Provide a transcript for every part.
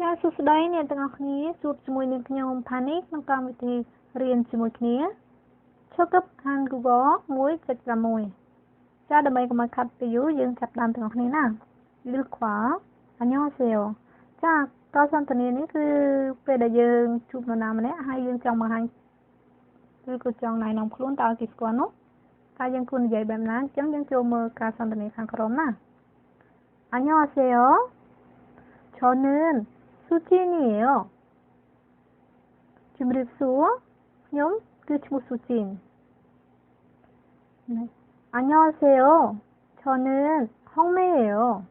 ចាសួស្តីអ្នកទាំងអស់គ្នាជួបជាមួយនឹងខ្ញុំផានីក្នុងកម្មវិធីរៀនជាមួយគ្នាឈប់ Hangugo 1.6 ចាដើម្បីកុំឲ្យខាត់ពេលយូរយើងចាប់ផ្ដើមទាំងអស់គ្នាណាលឺខ្វល់អញ្ញោសេអូចាតសន្ទនានេះគឺពេលដែលយើងជួបនរណាម្នាក់ហើយយើងចង់បង្ហាញឬក៏ចង់ណែនាំខ្លួនតើគេស្គាល់នោះតើយើងគួរនិយាយបែបណាអញ្ចឹងយើងចូលមើលការសន្ទនាខាងក្រោមណាអញ្ញោសេអូ저는 수진이에요. 준비됐어?ខ្ញុំគឺឈ្មោះ 수진. 네. 안녕하세요. 저는 홍매예요.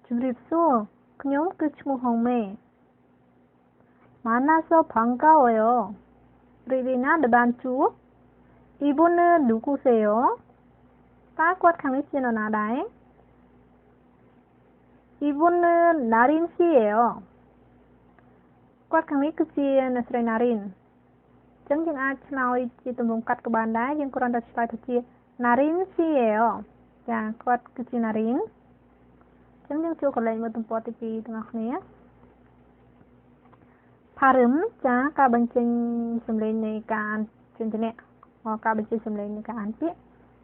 준비됐어?ខ្ញុំគឺឈ្មោះ 홍매. 만나서 반가워요. 리리나 드반쭈. 이분은 누구세요? តើគាត់ខាងនេះជានរណាដែរ 이분은 나린 씨예요. គាត់ខាងនេះគឺជាអ្នកស្រីណារីនអញ្ចឹងយើងអាចឆ្លើយជាទម្រង់កាត់ក៏បានដែរយើងគ្រាន់តែឆ្លើយថាជា 나린 씨예요. ចាគាត់គឺជាណារីនអញ្ចឹងយើងចូលកន្លែងមើលទំព័រទី2ទាំងអស់គ្នា발음ចាការបញ្ចេញសំឡេងនៃការអានចិញ្ចនៈការបញ្ចេញសំឡេងនៃការអានពាក្យ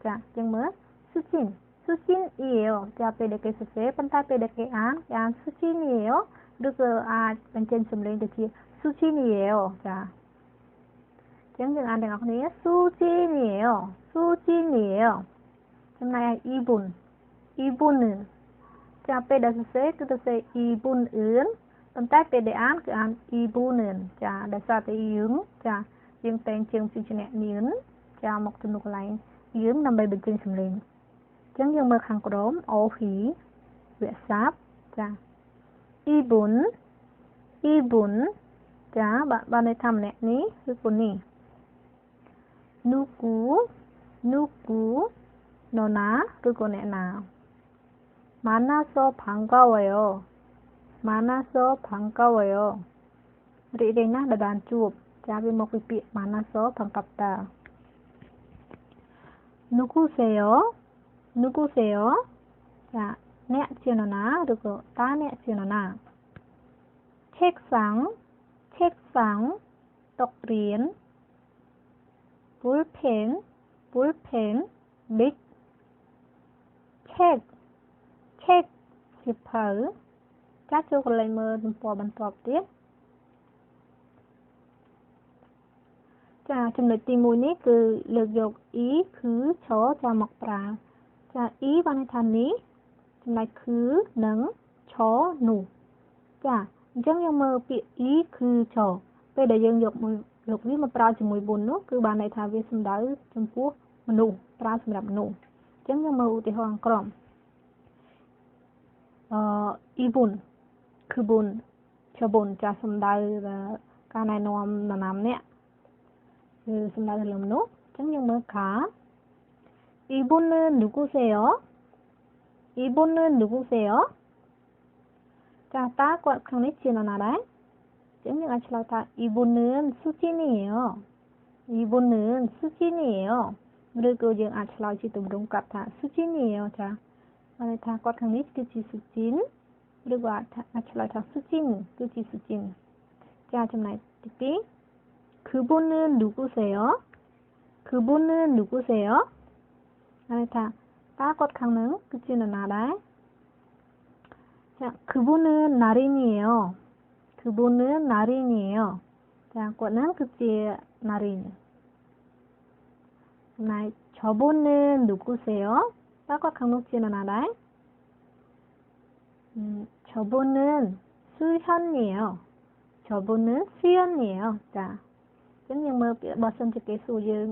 ចាយើងមើល 수진 수진이에요. 자,ពេលដែលគេសរសេរប៉ុន្តែពេលដែលគេអាន 수진이에요 ឬក៏អាចបញ្ចេញសំឡេងទៅជា 수진이에요 ចាអញ្ចឹងយើងអានទាំងអស់គ្នា 수진이에요 수진이에요 ចំណែកឯ 이분은 ចាពេលដែលសរសេរគឺសរសេរ 이분은 ប៉ុន្តែពេលដែលអានគឺអាន 이분은 ចាដោយសារតែយើងចាយើងតែងជើងព្យញ្ជនៈ នឿនចាមកទៅនៅកន្លែងយើងដើម្បីបញ្ចេញសំឡេងអញ្ចឹងយើងមើលខាងក្រោម OHI វគ្គស័ព្ទចា Ibun ចាបានន័យថាម្នាក់នេះឬក៏នេះ Nuku នរណាឬក៏អ្នកណា Manasa 반가워요 រីករាយណាស់ដែលបានជួបចាវាមកពីពាក្យ Manasa 반갑다 누구세요? ចាអ្នកជានរណាឬក៏តើអ្នកជានរណា 책상 តុរៀន 볼펜 big check សៀវភៅចាចូលកន្លែងមើលទំព័របន្ទាប់ទៀតចាចំណុចទី1នេះគឺលើកយក e គឺឈរចាមកប្រើចា e បានន័យថានេះចំណែកគឺនិងឈរនោះចាអញ្ចឹងយើងមើលពាក្យ e គឺឈរពេលដែលយើងយកវាមកប្រើជាមួយ bun នោះគឺបានន័យថាវាសំដៅចំពោះមនុស្សប្រើសម្រាប់មនុស្សអញ្ចឹងយើងមើលឧទាហរណ៍ក្រុមIbun គឺ bun ឈរ bun ចាសំដៅការណែនាំនរណាម្នាក់គឺសំដៅទៅលើមនុស្សអញ្ចឹងយើងមើលខា 이분은 누구세요? ចាតើគាត់ខាងនេះជានរណាដែរអញ្ចឹងយើងអាចឆ្លើយថា 이분은 수진이에요 ឬក៏យើងអាចឆ្លើយជាទម្រង់កាត់ថា 수진이에요 ចាបានន័យថាគាត់ខាងនេះគឺជា 수진 ឬក៏អាចឆ្លើយថា 수진 គឺជា 수진 ចាចំណែកទី2 그분은 누구세요? បានន័យថាតើគាត់ខាងនឹងគឺជានរណាដែរចា그분은 나린이에요 ចាគាត់នឹងគឺជាណារីនចំណែក저분은 누구세요? តើគាត់ខាងនោះជានរណាដែរ 저분은 수현이에요 ចាអញ្ចឹងយើងមើលពាក្យបើសិនជាគេសួរយើង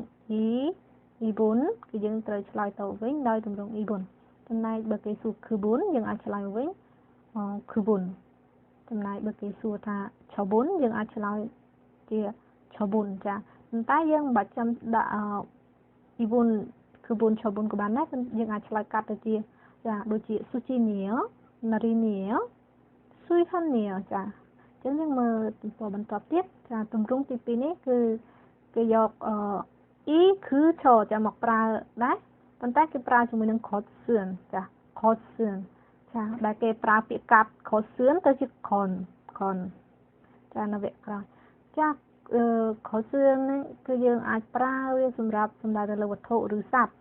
Ibun គឺយើងត្រូវឆ្លើយទៅវិញដោយទម្រង់ Ibun ចំណែកបើគេសួរ Kebun យើងអាចឆ្លើយវិញKebun ចំណែកបើគេសួរថា Chobun យើងអាចឆ្លើយជា Chobun ចាប៉ុន្តែយើងមិនបាច់ចាំដាក់Ibun Kebun Chobun ក៏បានដែរយើងអាចឆ្លើយកាត់ទៅជាចាដូចជា Suchinio Narinio Suihanio ចាអញ្ចឹងយើងមើលទំព័របន្តទៀតចាទម្រង់ទី2នេះគឺគេយក e គឺឈរចាមកប្រើដែរប៉ុន្តែគេប្រើជាមួយនឹង code សឿនចា code សឿន ចាដែលគេប្រើពាក្យកាត់ខសឿនទៅជាខនចានៅវគ្គក្រោយចាខសឿននេះគឺយើងអាចប្រើវាសម្រាប់សំដៅទៅលើវត្ថុឬសត្វ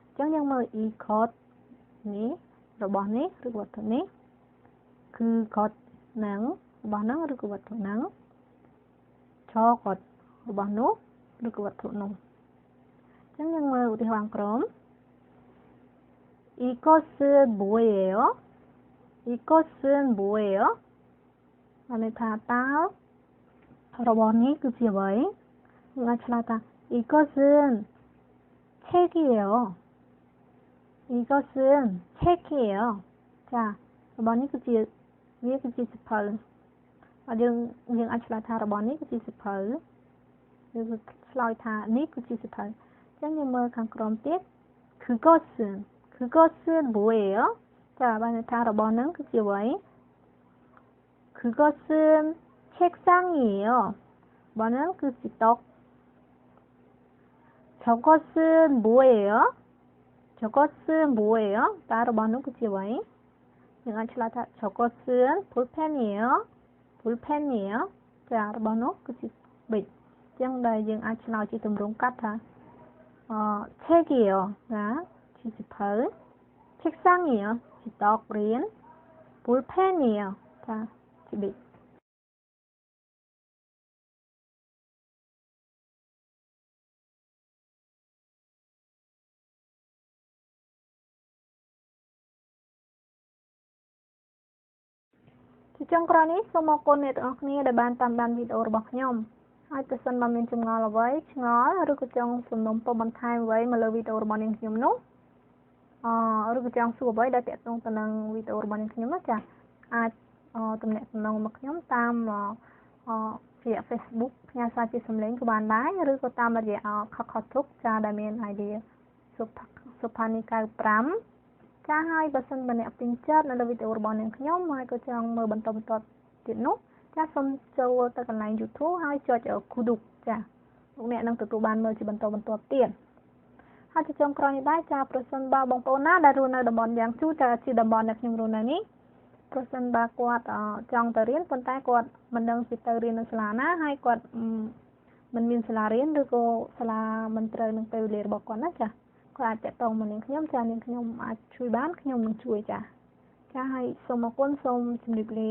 អញ្ចឹងយើងមើល e code នេះរបស់នេះឬវត្ថុនេះគឺ code ហ្នឹងរបស់ហ្នឹងឬក៏វត្ថុហ្នឹងឆ code របស់នោះឬក៏វត្ថុនោះអញ្ចឹងយើងមើលឧទាហរណ៍ក្រុម 이것은 뭐예요? 이것은 뭐예요? អានេះថាតើរបស់នេះគឺជាអ្វីយើងអាចឆ្លើយថា 이것은 책이에요. 이것은 책이에요. ចារបស់នេះគឺជាវាគឺជាសៀវភៅយើងអាចឆ្លើយថារបស់នេះគឺជាសៀវភៅយើងឆ្លើយថានេះគឺជាសៀវភៅអញ្ចឹងយើងមើលខាងក្រោមទៀត 그것은 뭐예요? 자, 만약에របស់នឹងគឺជាអ្វី 그것은 책상이에요. 뭐는 그 지떡. 저것은 뭐예요? 저것은 뭐예요? 다របស់នោះគឺជាអ្វីយើងអាចឆ្លើយថា 저것은 볼펜이에요. 볼펜이에요. 자, របស់នោះគឺជាប៊ិចអញ្ចឹងដែលយើងអាចឆ្លើយជាទម្រង់កាត់ថា책이에요. 자,ជាសៀវភៅ 책상이에요. ជាតករៀន 볼펜이에요. 자, ជាប៊ិចជាចុងក្រោយនេះសូមអរគុណអ្នកទាំងអស់គ្នាដែលបានតាមដានវីដេអូរបស់ខ្ញុំហើយប្រសិនបើមានចម្ងល់អ្វីឆ្ងល់ឬក៏ចង់សំណូមពរបន្ថែមអ្វីមកលើវីដេអូរបស់នាងខ្ញុំនោះឬក៏ចង់សួរអ្វីដែលទាក់ទងទៅនឹងវីដេអូរបស់នាងខ្ញុំនោះចាអាចទំនាក់ទំនងមកខ្ញុំតាមរយៈ Facebook ផ្ញើសារជាសំឡេងក៏បានដែរឬក៏តាមរយៈ KakaoTalk ចាដែលមាន ID សុផានី95ចាហើយបើសិនបើអ្នកពេញចិត្តនៅលើវីដេអូរបស់នាងខ្ញុំហើយក៏ចង់មើលបន្តទៀតនោះចាសូមចូលទៅកន្លែង YouTube ហើយចុច Kuduk ចាលោកអ្នកនឹងទទួលបានមើលជាបន្តទៀតហើយជាចុងក្រោយនេះដែរចាប្រសិនបើបងប្អូនណាដែលរស់នៅតំបន់យ៉ាងជូចាជាតំបន់ដែលខ្ញុំរស់នៅនេះប្រសិនបើគាត់ចង់ទៅរៀនប៉ុន្តែគាត់មិនដឹងពីទៅរៀននៅសាលាណាហើយគាត់មិនមានសាលារៀនឬក៏សាលាមិនត្រូវនឹងពេលវេលារបស់គាត់ណាចាគាត់អាចតាក់ទងមកនាងខ្ញុំចានាងខ្ញុំអាចជួយបានខ្ញុំនឹងជួយចាហើយសូមអរគុណសូមជម្រាបលា